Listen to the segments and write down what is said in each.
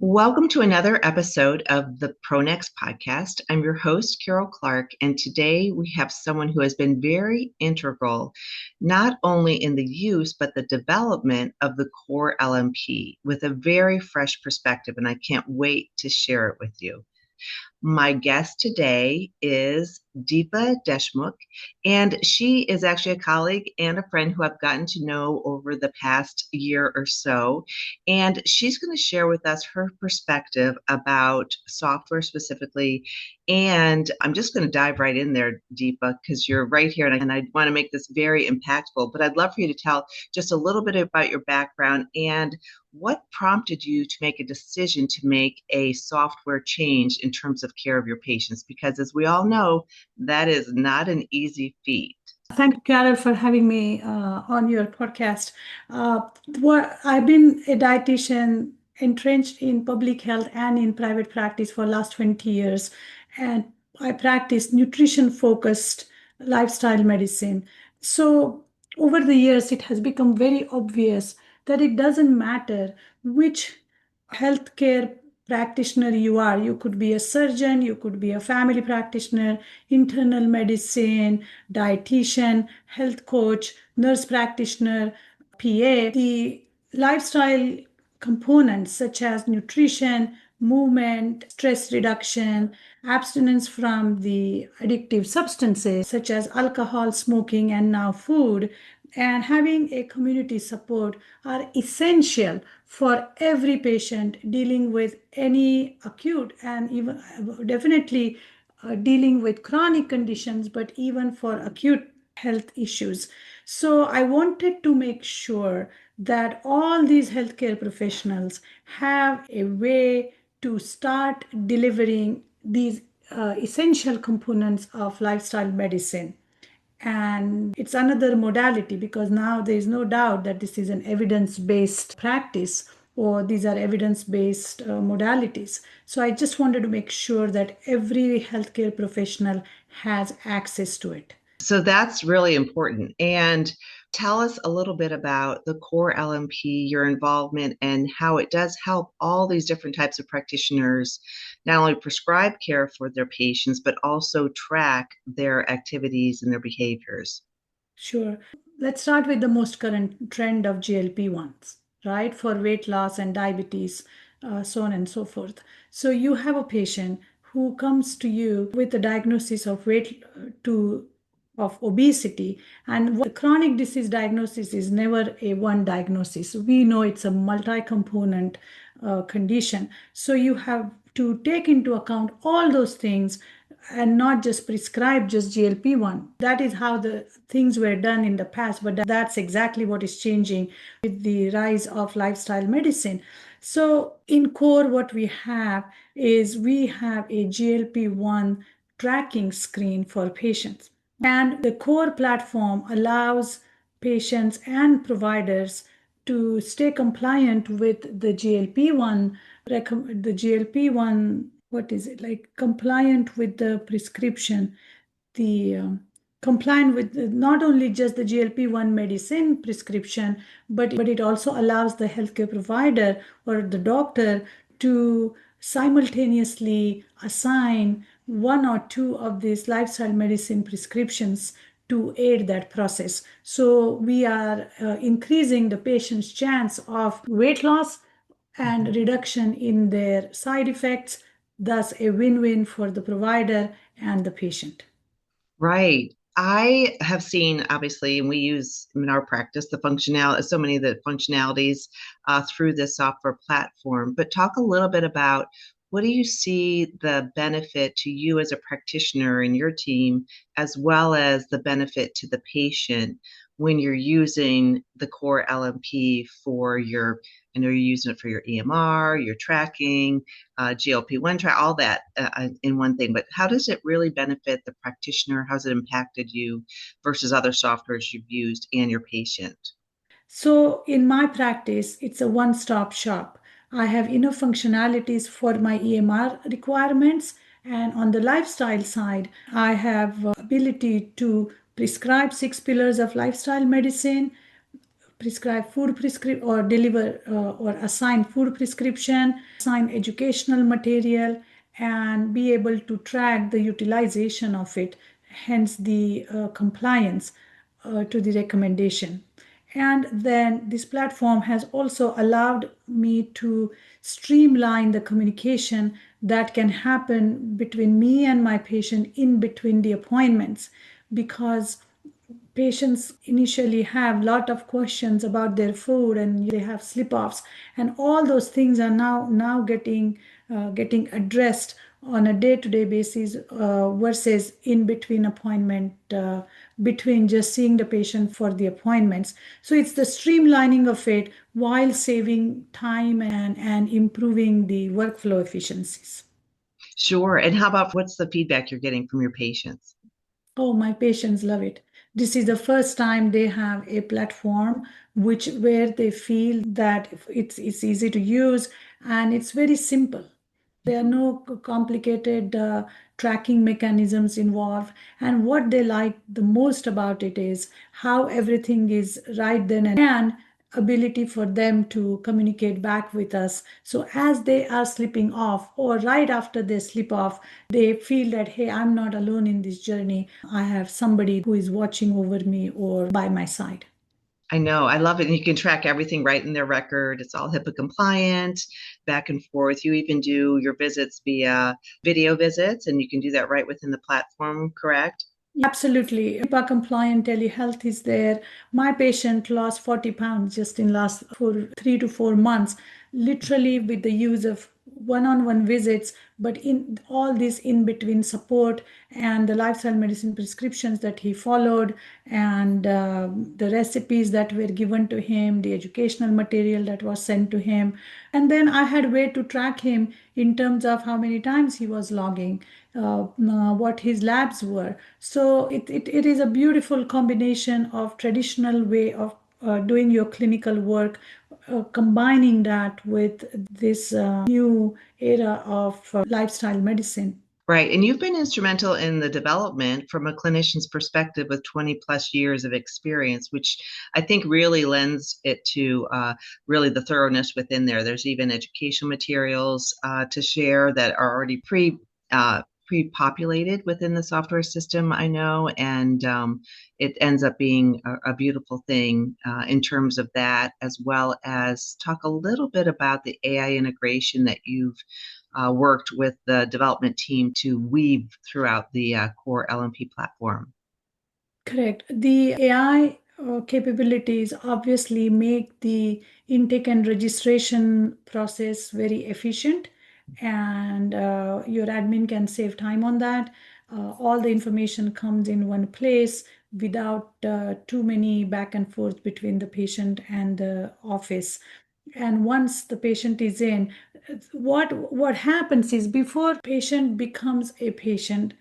Welcome to another episode of the ProNex Podcast. I'm your host, Karol Clark, and today we have someone who has been very integral, not only in the use, but the development of the CORE LMP with a very fresh perspective, and I can't wait to share it with you. My guest today is Deepa Deshmukh, and she is actually a colleague and a friend who I've gotten to know over the past year or so. And she's going to share with us her perspective about software specifically. And I'm just going to dive right in there, Deepa, because you're right here, and I want to make this very impactful. But I'd love for you to tell just a little bit about your background and what prompted you to make a decision to make a software change in terms of care of your patients? Because as we all know, that is not an easy feat. Thank you, Carol, for having me on your podcast. I've been a dietitian entrenched in public health and in private practice for the last 20 years. And I practice nutrition-focused lifestyle medicine. So over the years, it has become very obvious that it doesn't matter which healthcare practitioner you are. You could be a surgeon, you could be a family practitioner, internal medicine, dietitian, health coach, nurse practitioner, PA. The lifestyle components such as nutrition, movement, stress reduction, abstinence from the addictive substances such as alcohol, smoking, and now food, and having a community support are essential for every patient dealing with any acute and even definitely dealing with chronic conditions, but even for acute health issues. So I wanted to make sure that all these healthcare professionals have a way to start delivering these essential components of lifestyle medicine. And it's another modality because now there is no doubt that this is an evidence-based practice or these are evidence-based modalities. So I just wanted to make sure that every healthcare professional has access to it. So that's really important. And tell us a little bit about the CORE LMP, your involvement, and how it does help all these different types of practitioners not only prescribe care for their patients, but also track their activities and their behaviors. Sure. Let's start with the most current trend of GLP-1s, right? For weight loss and diabetes, so on and so forth. So you have a patient who comes to you with a diagnosis of of obesity, and the chronic disease diagnosis is never a one diagnosis. We know it's a multi-component condition. So you have to take into account all those things and not just prescribe just GLP-1. That is how the things were done in the past, but that's exactly what is changing with the rise of lifestyle medicine. So in CORE, what we have is we have a GLP-1 tracking screen for patients. And the CORE platform allows patients and providers to stay compliant with the GLP-1, what is it, like compliant with the prescription, compliant with not only just the GLP-1 medicine prescription, but it also allows the healthcare provider or the doctor to simultaneously assign one or two of these lifestyle medicine prescriptions to aid that process. So we are increasing the patient's chance of weight loss and reduction in their side effects, thus a win-win for the provider and the patient. Right. I have seen, obviously, and we use in our practice the functionality, so many of the functionalities through this software platform. But talk a little bit about what do you see the benefit to you as a practitioner and your team, as well as the benefit to the patient when you're using the CORE LMP for your, I know you're using it for your EMR, your tracking, GLP-1 track, all that in one thing, but how does it really benefit the practitioner? How's it impacted you versus other softwares you've used and your patient? So in my practice, it's a one-stop shop. I have enough functionalities for my EMR requirements, and on the lifestyle side, I have ability to prescribe 6 pillars of lifestyle medicine, prescribe food or deliver or assign food prescription, assign educational material, and be able to track the utilization of it, hence the compliance to the recommendation. And then this platform has also allowed me to streamline the communication that can happen between me and my patient in between the appointments, because patients initially have a lot of questions about their food and they have slip-offs, and all those things are now getting addressed on a day-to-day basis, versus in between appointment, between just seeing the patient for the appointments. So it's the streamlining of it while saving time and improving the workflow efficiencies. Sure. And how about what's the feedback you're getting from your patients? Oh, my patients love it. This is the first time they have a platform where they feel that it's easy to use and it's very simple. There are no complicated tracking mechanisms involved. And what they like the most about it is how everything is right then and ability for them to communicate back with us. So as they are slipping off or right after they slip off, they feel that, hey, I'm not alone in this journey. I have somebody who is watching over me or by my side. I know. I love it. And you can track everything right in their record. It's all HIPAA compliant, back and forth. You even do your visits via video visits, and you can do that right within the platform, correct? Absolutely. HIPAA compliant telehealth is there. My patient lost 40 pounds just in last 3 to 4 months, literally with the use of one-on-one visits, but in all this in between support and the lifestyle medicine prescriptions that he followed, and the recipes that were given to him, the educational material that was sent to him. And then I had way to track him in terms of how many times he was logging, what his labs were. So it is a beautiful combination of traditional way of doing your clinical work, combining that with this new era of lifestyle medicine. Right. And you've been instrumental in the development from a clinician's perspective with 20 plus years of experience, which I think really lends it to really the thoroughness within there. There's even educational materials to share that are already pre-populated within the software system, I know, and it ends up being a beautiful thing in terms of that, as well as talk a little bit about the AI integration that you've worked with the development team to weave throughout the CORE LMP platform. Correct. The AI capabilities obviously make the intake and registration process very efficient, and your admin can save time on that. All the information comes in one place without too many back and forth between the patient and the office. And once the patient is in, what happens is before patient becomes a patient,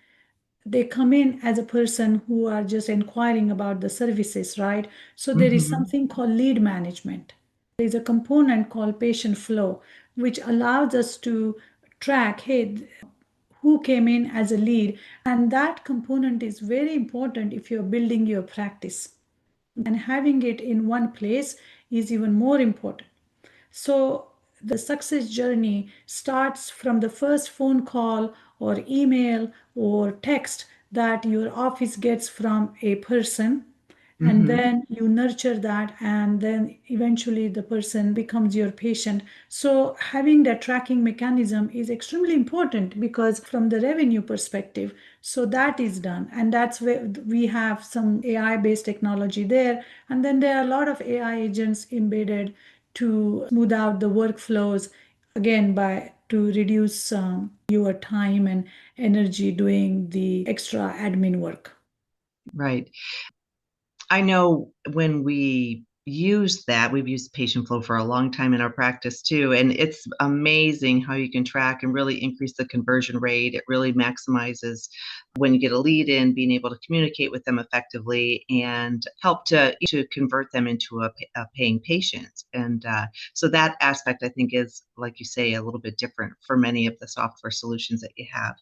they come in as a person who are just inquiring about the services, right? So there is Mm-hmm. something called lead management. There's a component called patient flow, which allows us to track, hey, who came in as a lead. And that component is very important if you're building your practice. And having it in one place is even more important. So the success journey starts from the first phone call or email or text that your office gets from a person, and Mm-hmm. then you nurture that, and then eventually the person becomes your patient. So having that tracking mechanism is extremely important, because from the revenue perspective, so that is done, and that's where we have some AI based technology there, and then there are a lot of AI agents embedded to smooth out the workflows, again by to reduce your time and energy doing the extra admin work. Right. I know when we use that, we've used patient flow for a long time in our practice too. And it's amazing how you can track and really increase the conversion rate. It really maximizes when you get a lead in, being able to communicate with them effectively and help to convert them into a paying patient. And so that aspect, I think, is, like you say, a little bit different for many of the software solutions that you have.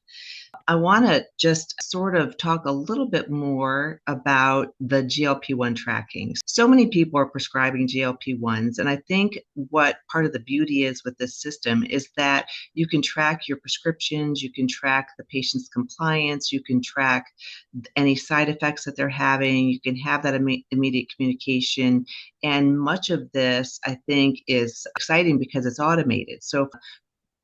I want to just sort of talk a little bit more about the GLP-1 tracking. So many people are prescribing GLP-1s, and I think what part of the beauty is with this system is that you can track your prescriptions, you can track the patient's compliance, you can track any side effects that they're having, you can have that immediate communication. And much of this, I think, is exciting because it's automated. So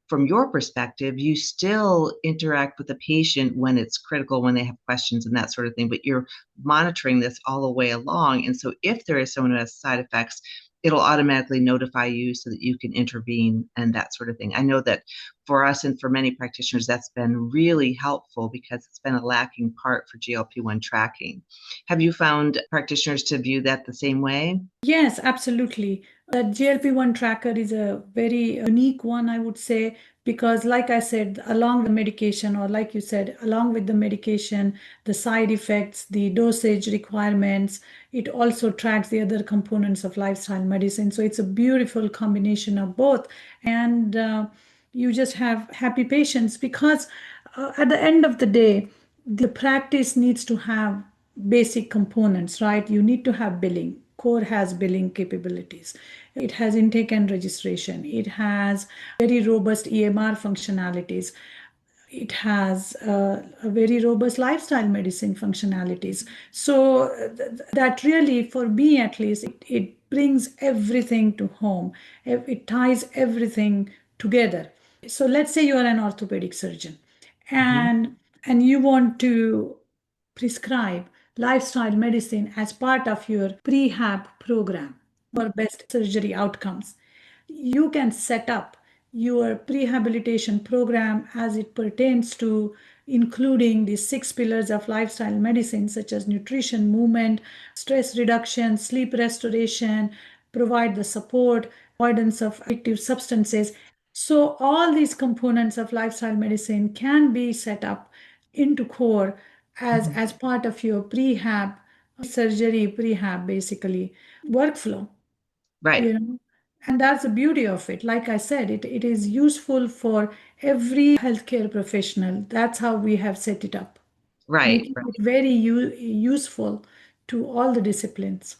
from your perspective, you still interact with the patient when it's critical, when they have questions and that sort of thing, but you're monitoring this all the way along. And so if there is someone who has side effects, it'll automatically notify you so that you can intervene and that sort of thing. I know that for us and for many practitioners, that's been really helpful because it's been a lacking part for GLP-1 tracking. Have you found practitioners to view that the same way? Yes, absolutely. That GLP-1 tracker is a very unique one, I would say, because like I said, along the medication, or like you said, along with the medication, the side effects, the dosage requirements, it also tracks the other components of lifestyle medicine. So it's a beautiful combination of both. And you just have happy patients because at the end of the day, the practice needs to have basic components, right? You need to have billing. CORE has billing capabilities. It has intake and registration. It has very robust EMR functionalities. It has a very robust lifestyle medicine functionalities. So that really, for me at least, it brings everything to home. It ties everything together. So let's say you are an orthopedic surgeon Mhm. and you want to prescribe lifestyle medicine as part of your prehab program for best surgery outcomes. You can set up your prehabilitation program as it pertains to including the 6 pillars of lifestyle medicine, such as nutrition, movement, stress reduction, sleep restoration, provide the support, avoidance of addictive substances. So, all these components of lifestyle medicine can be set up into CORE Mhm. as part of your prehab surgery, prehab basically workflow, Right, you know. And that's the beauty of it. Like I said, it is useful for every healthcare professional. That's how we have set it up, right. making it very useful to all the disciplines.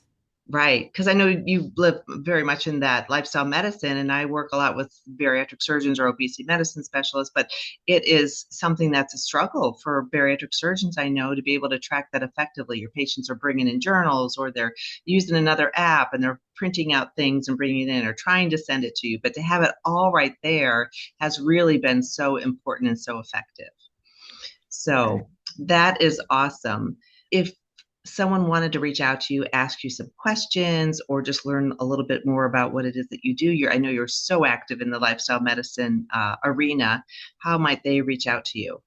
Right, because I know you live very much in that lifestyle medicine, and I work a lot with bariatric surgeons or obesity medicine specialists, but it is something that's a struggle for bariatric surgeons, I know, to be able to track that effectively. Your patients are bringing in journals, or they're using another app and they're printing out things and bringing it in or trying to send it to you, but to have it all right there has really been so important and so effective. So that is awesome. If someone wanted to reach out to you, ask you some questions, or just learn a little bit more about what it is that you do, I know you're so active in the lifestyle medicine arena. How might they reach out to you?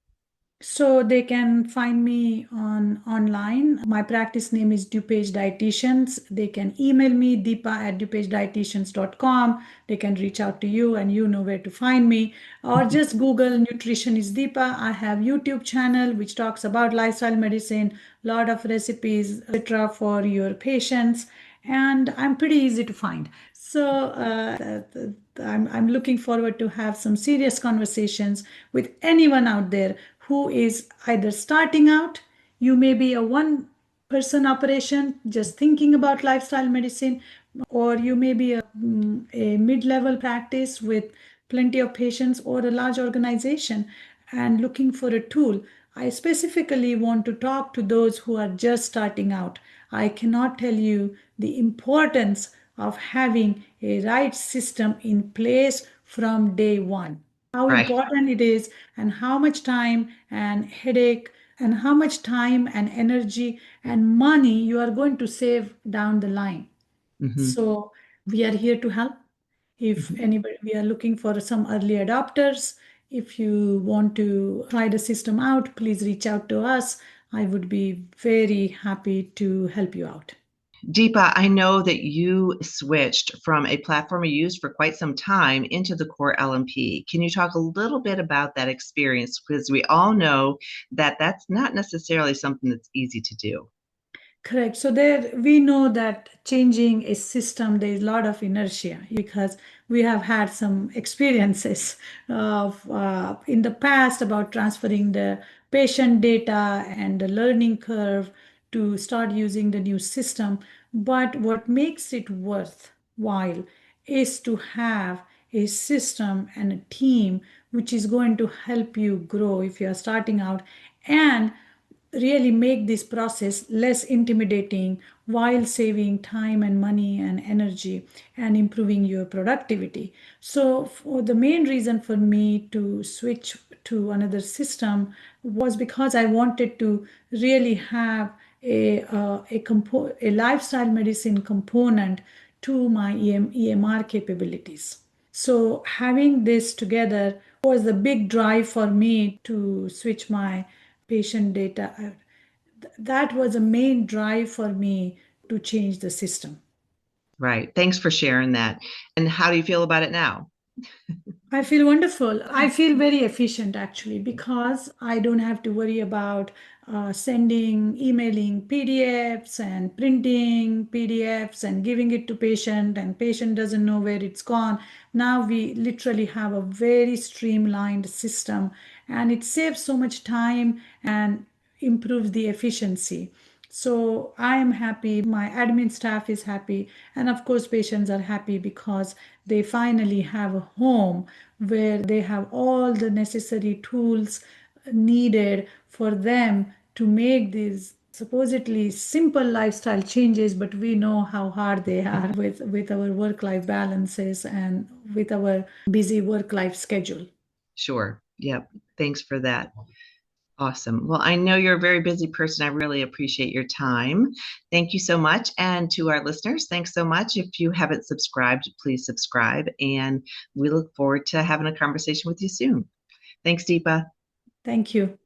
So they can find me on online. My practice name is DuPage Dietitians. They can email me deepa@dupagedietitians.com. They can reach out to you and you know where to find me. Or just Google Nutrition is Deepa. I have YouTube channel which talks about lifestyle medicine, lot of recipes, etc. for your patients. And I'm pretty easy to find. So I'm looking forward to have some serious conversations with anyone out there who is either starting out, you may be a one person operation just thinking about lifestyle medicine, or you may be a mid level practice with plenty of patients, or a large organization and looking for a tool. I specifically want to talk to those who are just starting out. I cannot tell you the importance of having a right system in place from day one, how Right. important it is, and how much time and headache and how much time and energy and money you are going to save down the line. Hmm. So we are here to help. If Hmm. anybody, we are looking for some early adopters. If you want to try the system out, please reach out to us. I would be very happy to help you out. Deepa, I know that you switched from a platform you used for quite some time into the Core LMP. Can you talk a little bit about that experience? Because we all know that that's not necessarily something that's easy to do. Correct. So there we know that changing a system, there is a lot of inertia because we have had some experiences of in the past about transferring the patient data and the learning curve to start using the new system. But what makes it worthwhile is to have a system and a team which is going to help you grow if you are starting out and really make this process less intimidating while saving time and money and energy and improving your productivity. So, for the main reason for me to switch to another system was because I wanted to really have a lifestyle medicine component to my EMR capabilities. So having this together was the big drive for me to switch my patient data. That was a main drive for me to change the system. Right. Thanks for sharing that. And how do you feel about it now? I feel wonderful. I feel very efficient actually because I don't have to worry about sending, emailing PDFs and printing PDFs and giving it to patient and patient doesn't know where it's gone. Now we literally have a very streamlined system and it saves so much time and improves the efficiency. So I am happy, my admin staff is happy, and of course, patients are happy because they finally have a home where they have all the necessary tools needed for them to make these supposedly simple lifestyle changes, but we know how hard they are with our work life balances and with our busy work life schedule. Sure. Yep. Thanks for that. Awesome. Well, I know you're a very busy person. I really appreciate your time. Thank you so much. And to our listeners, thanks so much. If you haven't subscribed, please subscribe. And we look forward to having a conversation with you soon. Thanks, Deepa. Thank you.